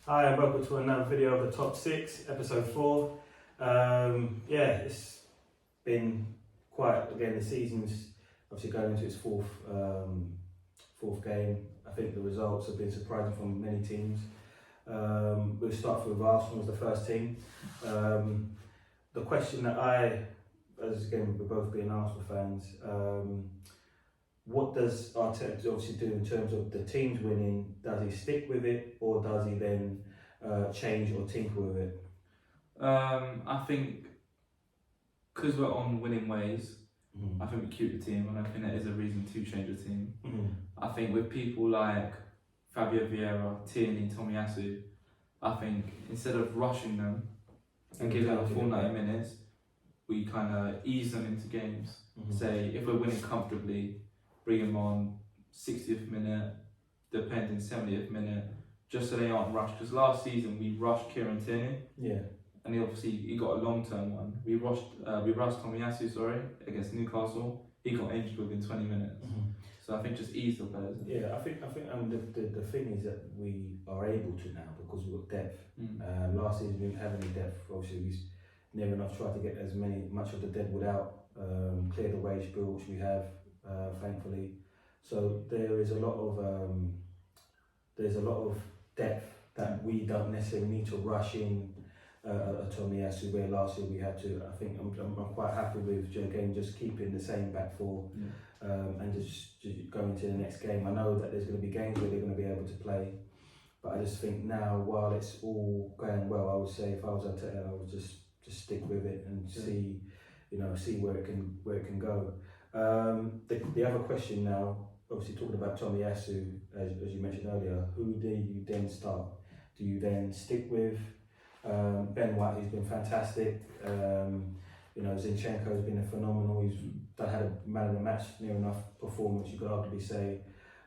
Hi and welcome to another video of the Top 6, episode 4. It's been quite, again, the season's obviously going into its fourth game. I think the results have been surprising from many teams. We'll start with Arsenal as the first team. The question that as again, we're both being Arsenal fans, what does Arteta obviously do in terms of the teams winning? Does he stick with it, or does he then change or tinker with it? I think because we're on winning ways, I think we keep the team, and I think that is a reason to change the team. I think with people like Fabio Vieira, Tierney, Tomiyasu, I think instead of rushing them and giving them a full 90 minutes, we kind of ease them into games. Say if we're winning comfortably, bring them on 60th minute, depending 70th minute, just so they aren't rushed. Because last season we rushed Kieran Tierney, and he got a long-term one. We rushed Tomiyasu, against Newcastle. He got injured within 20 minutes. So I think just ease the players. Yeah, I think the thing is that we are able to now because we've got depth. Last season we didn't have any depth. Obviously we never enough tried to get much of the deadwood out, clear the wage bill, which we have, thankfully. So there is a lot of depth that we don't necessarily need to rush in a Tomiyasu, where last year we had to. I think I'm quite happy with again just keeping the same back four, and just going to the next game. I know that there's going to be games where they're going to be able to play, but I just think now, while it's all going well, I would say if I was Arteta, I would just stick with it and see where it can go. The other question now, obviously talking about Tomiyasu, as you mentioned earlier, who do you then start? Do you then stick with Ben White, who's been fantastic? Zinchenko's been phenomenal. He's had a man of the match, near enough performance, you could arguably say,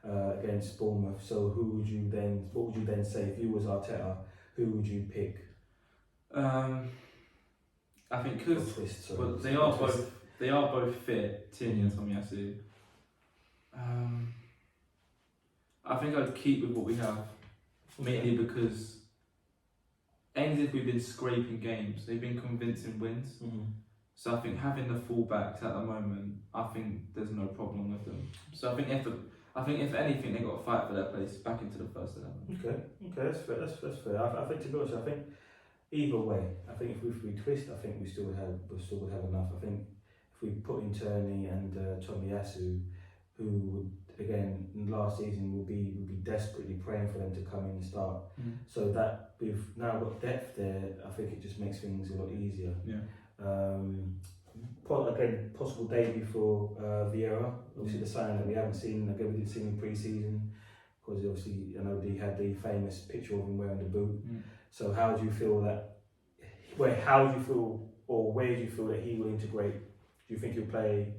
against Bournemouth. So what would you then say if you was Arteta? Who would you pick? I think because they are both fit, Tierney and Tomiyasu. I think I'd keep with what we have, mainly because if we've been scraping games, they've been convincing wins. So I think having the fullbacks at the moment, I think there's no problem with them. So I think if anything, they got to fight for their place back into the first 11. Okay, that's fair. That's fair. I think, to be honest, I think either way, I think if we twist, I think we still would have enough. I think if we put in Tierney and Tomiyasu, who would, again, last season will be desperately praying for them to come in and start. So that we've now got depth there, I think it just makes things a lot easier. Again, possible debut for Vieira. Obviously, the signing that we haven't seen. Again, we didn't see him in pre-season because obviously I know he had the famous picture of him wearing the boot. So how do you feel that? Where do you feel that he will integrate? Do you think he'll play?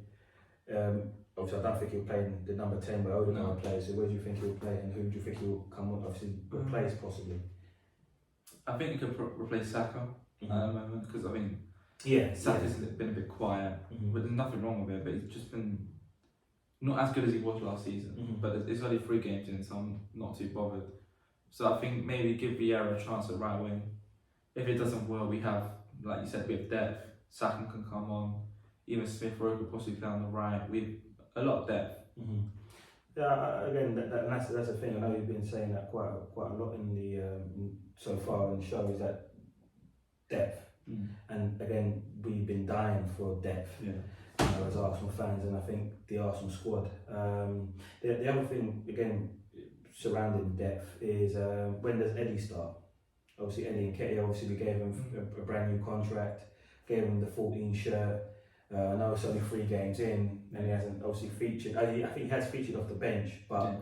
Obviously, I don't think he'll play in the number 10 where Odegaard plays. So where do you think he'll play, and who do you think he'll come on? Obviously, replace possibly. I think he could replace Saka at the moment, because I think Saka's been a bit quiet, but there's nothing wrong with it. But he's just been not as good as he was last season. But it's only 3 games in, so I'm not too bothered. So I think maybe give Vieira a chance at right wing. If it doesn't work, we have, like you said, we have depth. Saka can come on. Even Smith Rowe could possibly play on the right. We've a lot of depth. Yeah, again, that's the thing. I know you've been saying that quite a lot in the so far in the show, is that depth. And again, we've been dying for depth as Arsenal fans, and I think the Arsenal squad. The other thing, again, surrounding depth is when does Eddie start? Obviously, Eddie Nketiah, we gave him a brand new contract, gave him the 14 shirt. I know it's only 3 games in, and he hasn't obviously featured. I think he has featured off the bench, but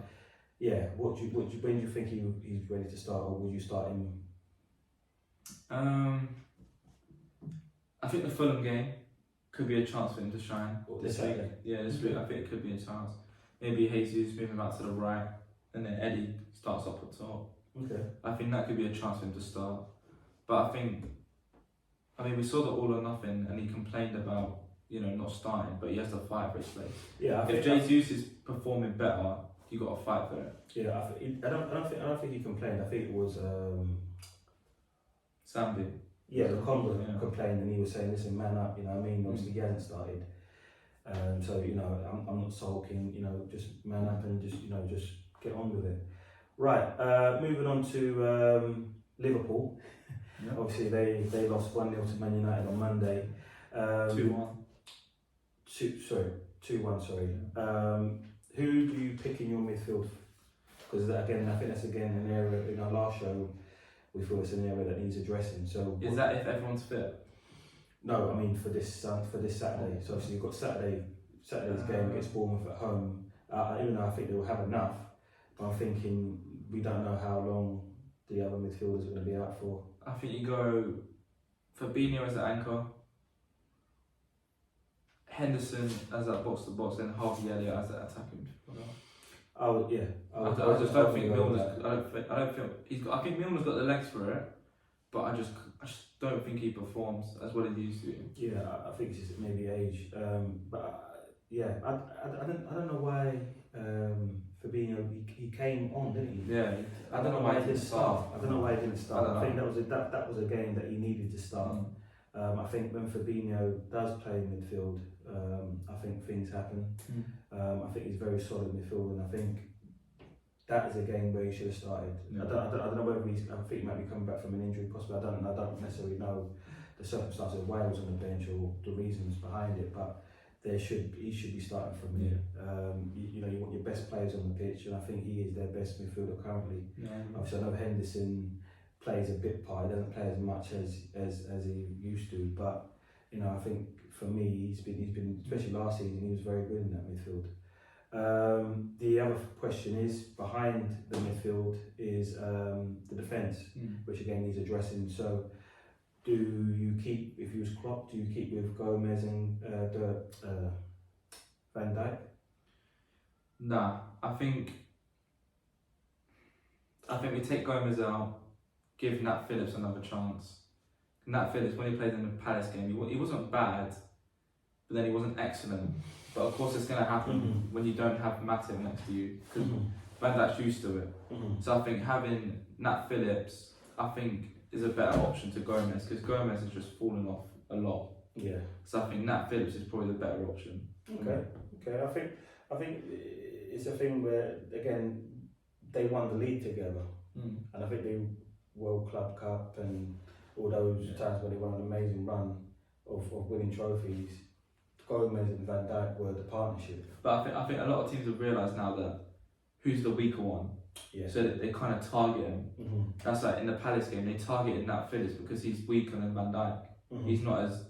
when do you think he's ready to start, or would you start him? I think the Fulham game could be a chance for him to shine this week. This week I think it could be a chance. Maybe Jesus moving back to the right, and then Eddie starts up at top. I think that could be a chance for him to start. But I mean, we saw the all or nothing, and he complained about not starting, but he has to fight for his place. If Jesus is performing better, you got to fight for it. Yeah, I don't think he complained. I think it was Sambi. yeah, Lokonga complained, and he was saying, "Listen, man up." You know what I mean? Obviously, he hasn't started. So you know, I'm not sulking. You know, just man up and just get on with it. Right. Moving on to Liverpool. Yeah. Obviously, they lost 1-0 to Man United on Monday. 2-1. 2-1. Sorry. Who do you pick in your midfield? Because again, I think that's an area in our last show. We feel it's an area that needs addressing. So is that if everyone's fit? No, I mean for this Saturday. So obviously you've got Saturday's game against Bournemouth at home. Even though I think they will have enough, but I'm thinking we don't know how long the other midfielders are going to be out for. I think you go Fabinho as the anchor, Henderson as that box to box, and Harvey Elliott as that attacking midfielder. Oh yeah. I just don't think Milner's. I don't feel he's got. I think Milner's got the legs for it, but I just don't think he performs as well as he used to. Yeah, I think it's just maybe age. But yeah, I don't know why Fabinho he came on, didn't he? Yeah. I don't know why he didn't start. I don't know why he didn't start. I think know. that was a game that he needed to start. I think when Fabinho does play in midfield, I think things happen. I think he's very solid midfield, and I think that is a game where he should have started. Yeah. I don't know whether I think he might be coming back from an injury, possibly. I don't necessarily know the circumstances of why he was on the bench or the reasons behind it, but he should be starting from here. You know, you want your best players on the pitch, and I think he is their best midfielder currently. Obviously, I know Henderson plays a bit part. He doesn't play as much as he used to, but you know, I think for me, he's been especially last season, he was very good in that midfield. The other question is behind the midfield is the defence, which again needs addressing. So, do you keep, if you was Klopp, do you keep with Gomez and Van Dijk? Nah, I think we take Gomez out, give Nat Phillips another chance. Nat Phillips, when he played in the Palace game, he wasn't bad, but then he wasn't excellent. But of course, it's going to happen when you don't have Matip next to you, because Van Dijk's used to it. So I think having Nat Phillips, I think, is a better option to Gomez, because Gomez has just fallen off a lot. Yeah. So I think Nat Phillips is probably the better option. Okay. I think it's a thing where again they won the league together, and I think the World Club Cup and all those times when they won an amazing run of winning trophies. Gomez and Van Dijk were the partnership. But I think a lot of teams have realised now that who's the weaker one. Yeah. So that they kind of target him. That's like in the Palace game, they targeted Nat Phillips because he's weaker than Van Dijk. He's not as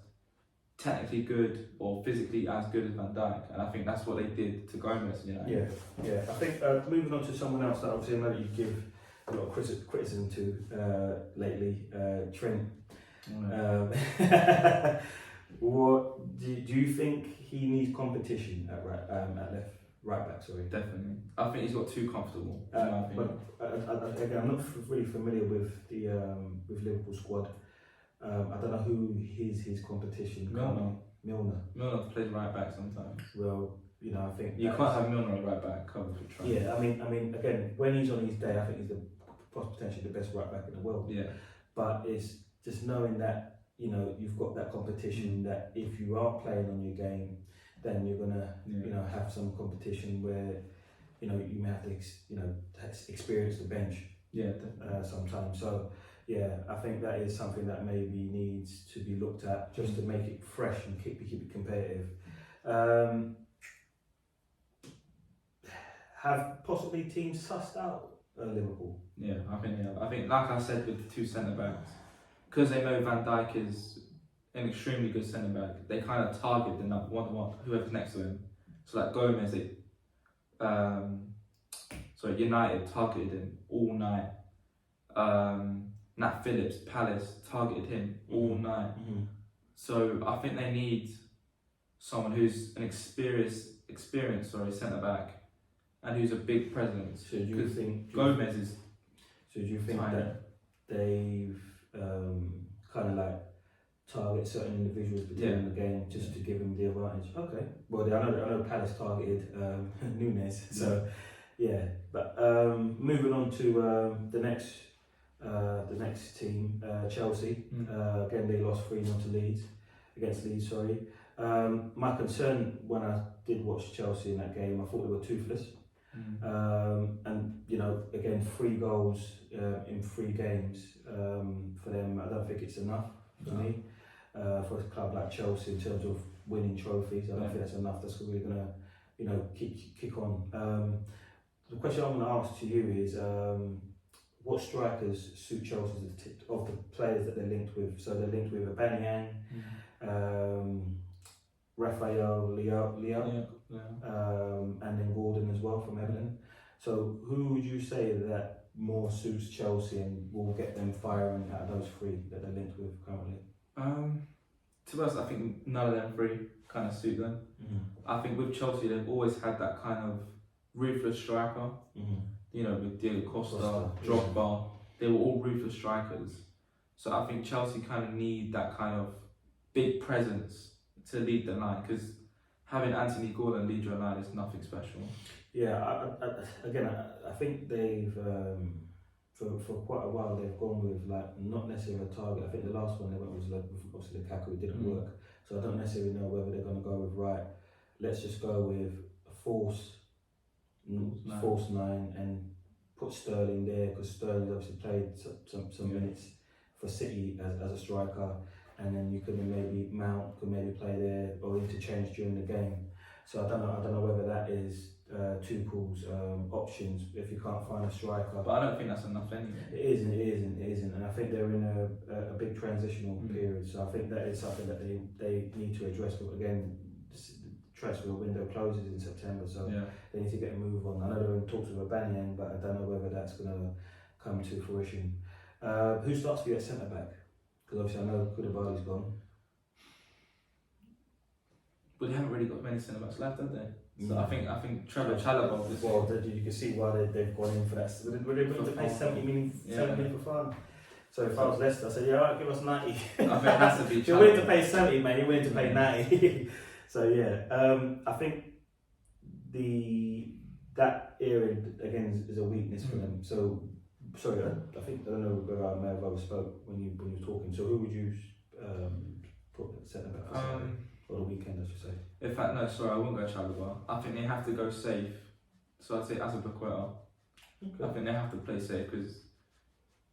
technically good or physically as good as Van Dijk, and I think that's what they did to Gomez. You know. Yeah. I think moving on to someone else that obviously I know that you give a lot of criticism to lately, Trent. What do you think he needs competition at right back? Sorry. Definitely. I think he's got too comfortable. In my opinion. But again, I'm not really familiar with the with Liverpool squad. I don't know who his competition. Milner plays right back sometimes. Well, you know, I think you can't have Milner at right back covered for Trent. Yeah, I mean, again, when he's on his day, I think he's potentially the best right back in the world. Yeah. But it's just knowing that, you know, you've got that competition, that if you are playing on your game, then you're gonna you know, have some competition where, you know, you may have to experience the bench sometimes. So yeah, I think that is something that maybe needs to be looked at just to make it fresh and keep it competitive. Have possibly teams sussed out Liverpool? Yeah, I think like I said with the two centre backs, because they know Van Dijk is an extremely good centre back, they kind of target the one whoever's next to him. So like Gomez, United targeted him all night. Nat Phillips, Palace targeted him all night. So I think they need someone who's an experienced centre back and who's a big presence. So do you think Gomez is? So do you think that they've kind of like target certain individuals within the game just to give him the advantage? Okay. Well, I know Palace targeted Nunes, so Yeah, but moving on to the next team, Chelsea. Again, they lost 3-0 to Leeds, against Leeds. Sorry. My concern when I did watch Chelsea in that game, I thought they were toothless. And you know, again, 3 goals in 3 games for them. I don't think it's enough for me for a club like Chelsea in terms of winning trophies. I don't think that's enough. That's really gonna, you know, kick on. The question I'm going to ask to you is, what strikers suit Chelsea of the players that they're linked with? So they're linked with Aubameyang, Rafael Leao, and then Gordon as well from Everton. So who would you say that more suits Chelsea and will get them firing out of those 3 that they're linked with currently? To be honest, I think none of them 3 kind of suit them. I think with Chelsea, they've always had that kind of ruthless striker. You know, with Diego Costa, Drogba, they were all ruthless strikers. So I think Chelsea kind of need that kind of big presence to lead the line, because having Anthony Gordon lead your line is nothing special. Yeah, I think they've for quite a while they've gone with like not necessarily a target. I think the last one they went was like obviously Lukaku. It didn't work, so I don't necessarily know whether they're going to go with let's just go with a false 9 and put Sterling there, because Sterling obviously played some minutes for City as a striker, and then you could maybe Mount could maybe play there or interchange during the game. So I don't know whether that is Tuchel's options if you can't find a striker. But I don't think that's enough anyway. It isn't, and I think they're in a big transitional period. So I think that is something that they need to address. But again, transfer window closes in September, so they need to get a move on. I know they're in talks with Aubameyang, but I don't know whether that's going to come to fruition. Who starts for you at centre back? Because obviously I know Koulibaly's gone. But they haven't really got many centre backs left, have they? So I think Trevor Chalobah. Well, you can see why they've gone in for that. Were they willing to pay 70 million for fun? So if I was Leicester, I said, yeah, alright, give us 90. I think it has to be. You're willing to pay 70, man. You're willing to pay 90. So yeah, I think that area again is a weakness for them. So sorry, I don't know whether I may have overspoke when you were talking. So who would you put at centre back for the weekend, I should say? In fact, no, sorry, I wouldn't go Chalobah. I think they have to go safe. So I'd say Azpilicueta. I think they have to play safe because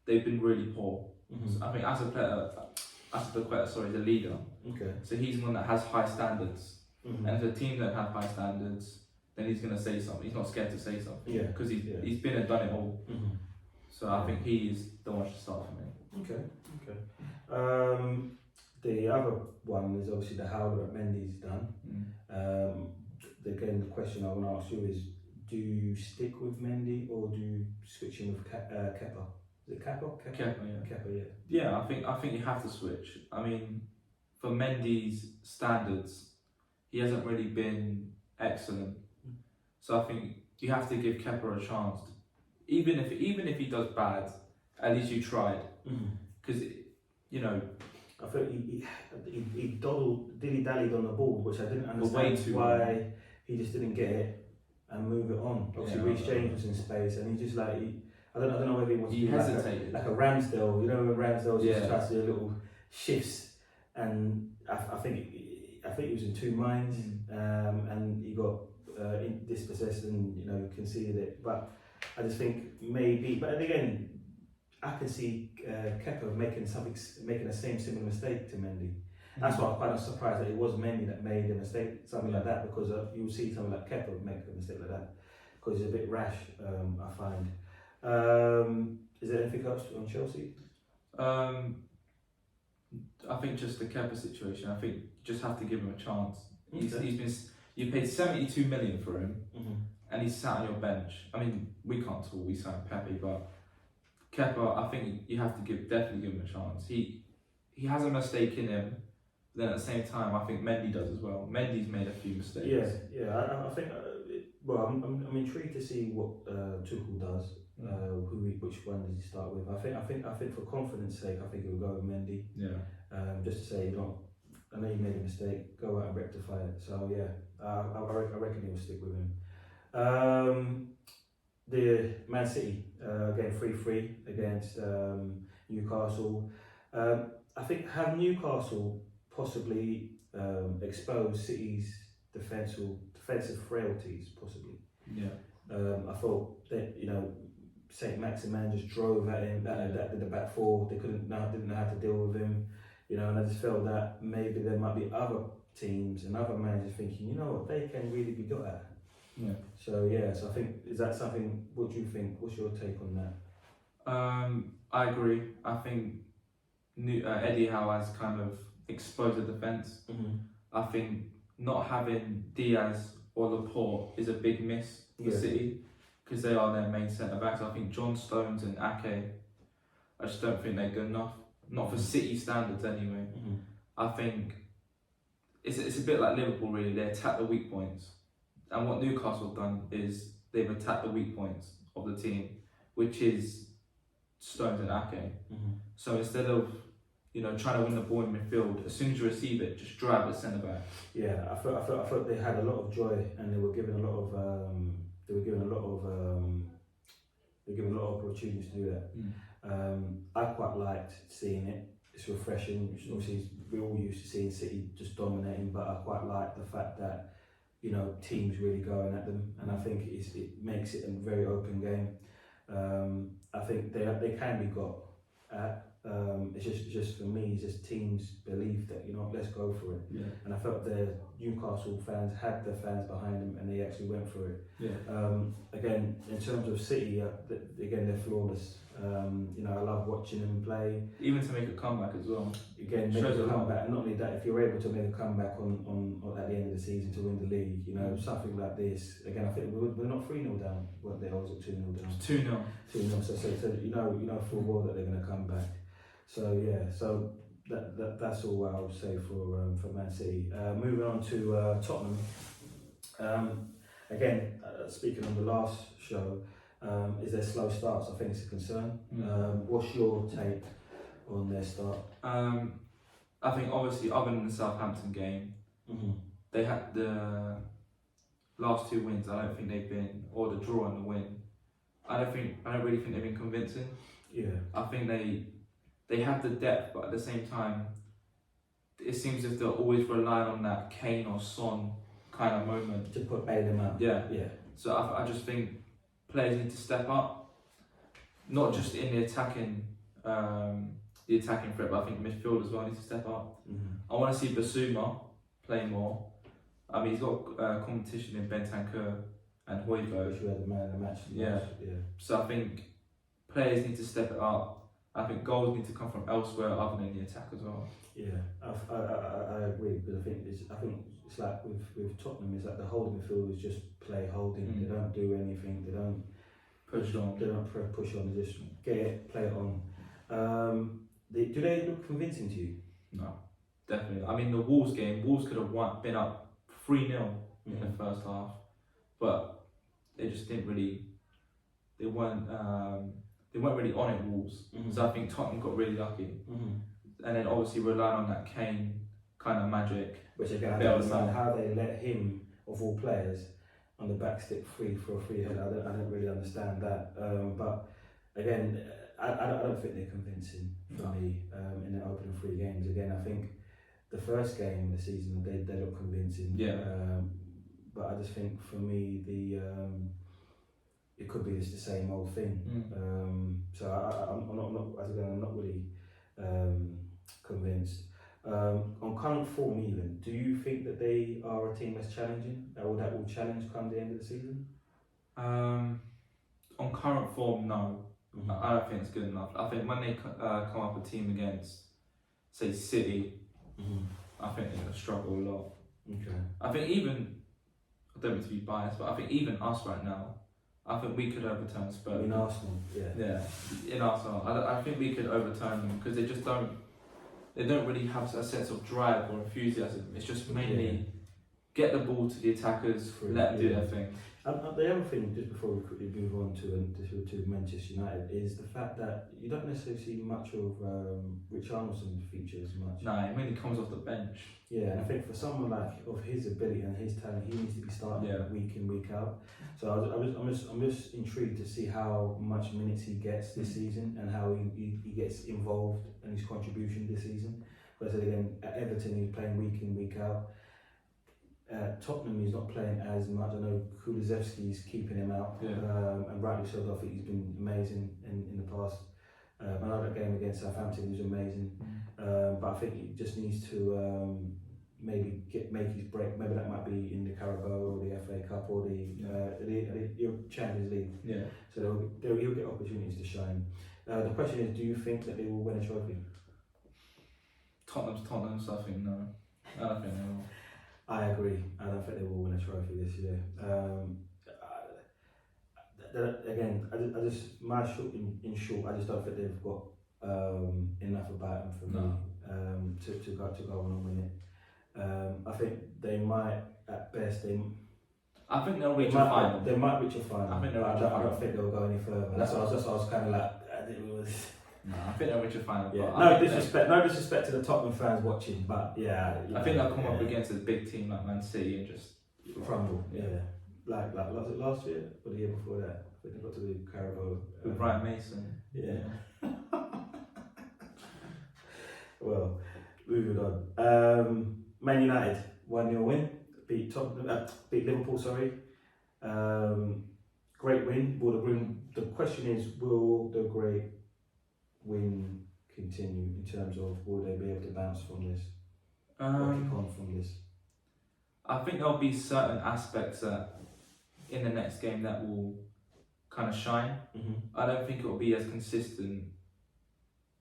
they've been really poor. So I think Azpilicueta, is a leader. Okay. So he's one that has high standards. And if a team don't have high standards, then he's going to say something. He's not scared to say something. Yeah. Because he's been and done it all. So I think he is the one to start for me. Okay. The other one is obviously the howler that Mendy's done. Again, the question I want to ask you is, do you stick with Mendy or do you switch him with Kepa? Is it Kepa? Kepa, yeah. Yeah, I think you have to switch. I mean, for Mendy's standards, he hasn't really been excellent. So I think you have to give Kepa a chance. Even if he does bad, at least you tried. Because you know, I think he dilly-dallied on the ball, which I didn't understand why he just didn't get it and move it on. Obviously, Reece James was in space, and he just I don't know whether he wants to be like a Ramsdale. You know, when Ramsdale just tries to do little shifts, and I think he was in 2 minds, and he got dispossessed and conceded it. But I just think maybe, but again, I can see Kepa making the same similar mistake to Mendy. That's why I'm quite surprised that it was Mendy that made a mistake, something like that, because you will see someone like Kepa make a mistake like that, because he's a bit rash, I find. Is there anything else on Chelsea? I think just the Kepa situation, I think you just have to give him a chance. You paid 72 million for him, and he's sat on your bench. I mean, we can't talk, we signed Pepe, but Kepa, I think you have to definitely give him a chance. He has a mistake in him, but then at the same time, I think Mendy does as well. Mendy's made a few mistakes. Yeah. I think. I'm intrigued to see what Tuchel does. Which one does he start with? I think for confidence' sake, I think he'll go with Mendy. Yeah. Just to say, I know you made a mistake. Go out and rectify it. So yeah, I reckon he'll stick with him. the Man City getting 3-3 against Newcastle. I think have Newcastle possibly exposed City's defensive frailties, possibly. Yeah. I thought that Saint Maximin just drove at him. That the back four, didn't know how to deal with him. And I just felt that maybe there might be other teams and other managers thinking, what, they can really be got at. Yeah. So I think, is that something? What do you think? What's your take on that? I agree. I think Eddie Howe has kind of exposed the defence. Mm-hmm. I think not having Diaz or Laporte is a big miss for City because they are their main centre backs. I think John Stones and Ake, I just don't think they're good enough. Not for City standards anyway. Mm-hmm. I think it's a bit like Liverpool really. They attack the weak points, and what Newcastle have done is they've attacked the weak points of the team, which is Stones and Ake. Mm-hmm. So instead of trying to win the ball in midfield, as soon as you receive it, just drive the centre back. Yeah, I thought they had a lot of joy, and they were given a lot of opportunities to do that. I quite liked seeing it. It's refreshing. Obviously, we're all used to seeing City just dominating, but I quite like the fact that teams really going at them, and I think it makes it a very open game. I think they can be got at. It's just for me, it's just teams believe that let's go for it. Yeah. And I felt the Newcastle fans had the fans behind them, and they actually went for it. Yeah. Again, in terms of City, again they're flawless. I love watching them play. Even to make a comeback as well. Again, make a comeback. Not only that, if you're able to make a comeback on at the end of the season to win the league, something like this. Again, I think we're not 3-0 down. Weren't they? Or was it 2-0 down? 2-0. 2-0. So full well that they're going to come back. So that's all I would say for Man City. Moving on to Tottenham. Again, speaking on the last show, is their slow starts? I think it's a concern. What's your take on their start? I think obviously other than the Southampton game, they had the last 2 wins. I don't think they've been, or the draw and the win. I don't really think they've been convincing. Yeah. I think they have the depth, but at the same time, it seems as if they're always relying on that Kane or Son kind of moment to bail them out. Yeah. Yeah. So I just think players need to step up, not just in the attacking threat, but I think midfield as well needs to step up. I want to see Basuma play more. I mean, he's got competition in Bentancur and Højbjerg. Which were the man of the match. Yeah. So I think players need to step it up. I think goals need to come from elsewhere other than the attack as well. Yeah, I agree, because I think it's like with Tottenham, it's like the holding midfield is just play holding. They don't do anything. They don't push on. They don't push on. They just get it, play it on. Do they look convincing to you? No, definitely. I mean, the Wolves game, Wolves could have been up 3-0 in the first half, but they just didn't really. They weren't really on it, Wolves. So I think Tottenham got really lucky. And then obviously relying on that Kane kind of magic. Which again, I don't understand how they let him, of all players, on the back stick free for a free header. I don't really understand that. But again, I don't think they're convincing for me in the opening 3 games. Again, I think the first game of the season, they look convincing. Yeah. But I just think for me, it could be just the same old thing. So I'm not really convinced. On current form, even, do you think that they are a team that's challenging, or that will challenge come the end of the season? On current form, no. I don't think it's good enough. I think when they come up a team against, say, City, I think they're going to struggle a lot. Okay. I think even, I don't mean to be biased, but I think even us right now, I think we could overturn Spurs. In Arsenal, yeah. Yeah, in Arsenal. I think we could overturn them because they don't really have a sense of drive or enthusiasm. It's just mainly get the ball to the attackers, let them do their thing. The other thing, just before we quickly move on to Manchester United, is the fact that you don't necessarily see much of Rich Armstrong feature as much. No, he mainly comes off the bench. Yeah, and I think for someone like of his ability and his talent, he needs to be starting week in, week out. So I'm just intrigued to see how much minutes he gets this season and how he gets involved and his contribution this season. Because again, at Everton he's playing week in, week out. Tottenham he's not playing as much. I know Kulusevski's keeping him out, and rightly so. I think he's been amazing in the past. Another game against Southampton was amazing, but I think he just needs to maybe make his break. Maybe that might be in the Carabao or the FA Cup or the Champions League. Yeah. So he'll get opportunities to shine. The question is, do you think that they will win a trophy? Tottenham, so I think no. I don't think they will. I agree. I don't think they will win a trophy this year. Again, in short, I just don't think they've got enough about them for me to go on and win it. I think they might, at best, I think they'll reach a final. They might reach a final. I think I don't think they'll go any further. That's why I was kind of like, no, I think they'll reach a final. Yeah. No disrespect to the Tottenham fans watching, but yeah. I think they'll come up against a big team like Man City and just crumble. Yeah. Like was it last year or the year before that? I think they got to the Carabao with Brian Mason. Yeah. Well, moving on. Man United 1-0 win. Beat Liverpool. Sorry. Great win. The question is, will the great win continue in terms of will they be able to bounce from this? Or kick on from this? I think there'll be certain aspects that in the next game that will kind of shine. Mm-hmm. I don't think it will be as consistent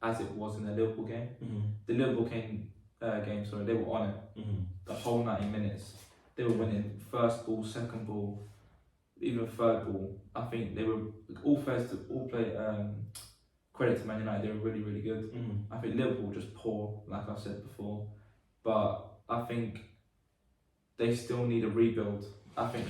as it was in the Liverpool game. Mm-hmm. The Liverpool game, they were on it the whole 90 minutes. They were winning first ball, second ball, even third ball. I think they were all play. Credit to Man United, they were really, really good. I think Liverpool were just poor, like I said before. But I think they still need a rebuild. I think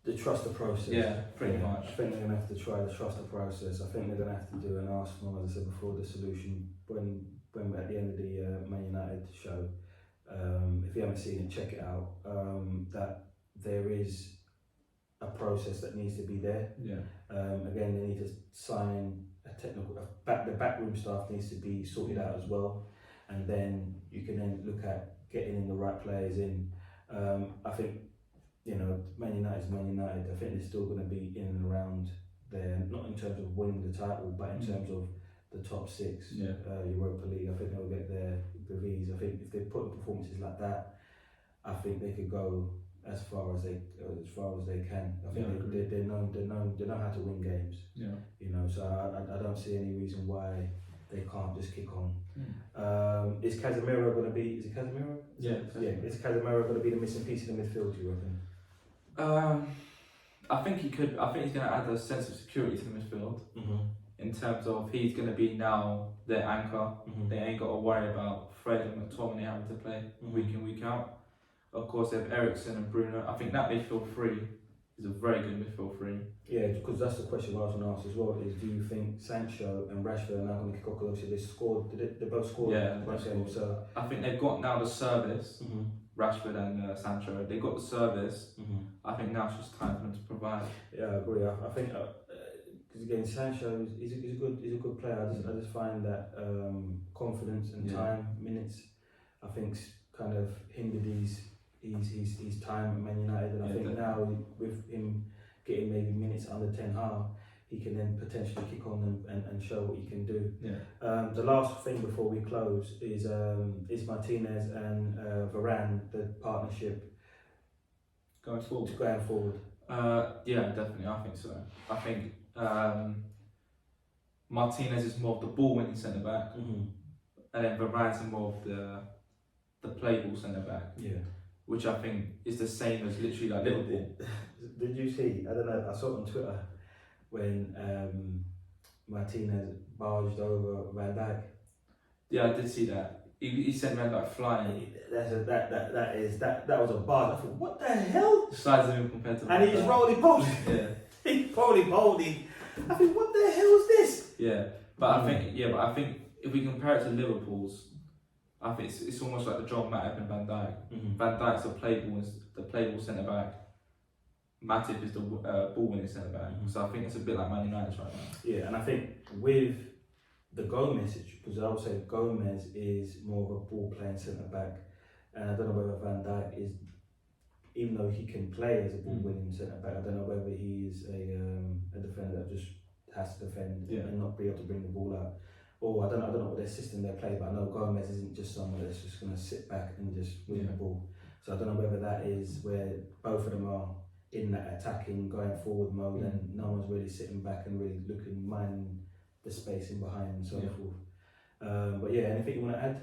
they trust the process. Yeah, pretty much. I think they're going to have to try to trust the process. I think they're going to have to do an Arsenal, as I said before, the solution when we're at the end of the Man United show. If you haven't seen it, check it out. That there is a process that needs to be there. Yeah. Again, they need to sign the backroom staff needs to be sorted out as well, and then you can then look at getting in the right players in. I think Man United is Man United. I think they're still going to be in and around there, not in terms of winning the title, but in terms of the top six. Europa League. I think they'll get their V's. I think if they put in performances like that, I think they could go as far as they can. I think they know how to win games. Yeah. So I don't see any reason why they can't just kick on. Is Casemiro going to be? Is it Casemiro? Yeah. Is Casemiro going to be the missing piece in the midfield? Do you reckon? I think he could. I think he's going to add a sense of security to the midfield. In terms of he's going to be now their anchor. They ain't got to worry about Fred and McTominay having to play week in, week out. Of course, they have Eriksen and Bruno. I think that midfield three is a very good midfield three. Yeah, because that's the question I was going to ask as well. Is do you think Sancho and Rashford are now going to kick off? Obviously, they both scored. Yeah, so I think they've got now the service. Rashford and Sancho, they got the service. I think now it's just time for them to provide. Yeah, I agree. I think because again, Sancho is a good player. I just find that confidence and time, minutes, I think kind of hindered his time at Man United, and I think now with him getting maybe minutes under Ten Hag, he can then potentially kick on and show what he can do. The last thing before we close is Martinez and Varane, the partnership going forward. Yeah, definitely. I think so. I think Martinez is more of the ball winning centre back, and then Varane's more of the play ball centre back. Yeah. Which I think is the same as literally like Liverpool. Did you see? I don't know. I saw it on Twitter when Martinez barged over Van Dijk. Yeah, I did see that. he sent Van Dijk flying. That was a bar. I thought, what the hell? Slides him compared to. And he just rolled post. Yeah. He rolled. I think, what the hell is this? Yeah, but I think if we compare it to Liverpool's, I think it's almost like the John Matip and Van Dijk. Van Dijk's the playable centre back. Matip is the ball winning centre back. So I think it's a bit like Man United right now. Yeah, and I think with the Gomez, because I would say Gomez is more of a ball playing centre back, and I don't know whether Van Dijk is, even though he can play as a ball winning centre back, I don't know whether he is a defender that just has to defend and not be able to bring the ball out. Or I don't know what their system they play, but I know Gomez isn't just someone that's just going to sit back and just win the ball. So I don't know whether that is where both of them are in that attacking, going forward mode, and no one's really sitting back and really looking, minding the space in behind and so forth. But yeah, anything you want to add?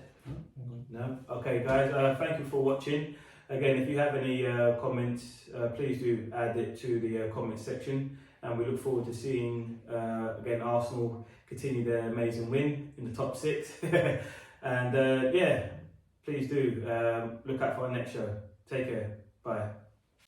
No? Okay, guys, thank you for watching. Again, if you have any comments, please do add it to the comment section. And we look forward to seeing, again, Arsenal continue their amazing win in the top 6. And yeah, please do look out for our next show. Take care. Bye.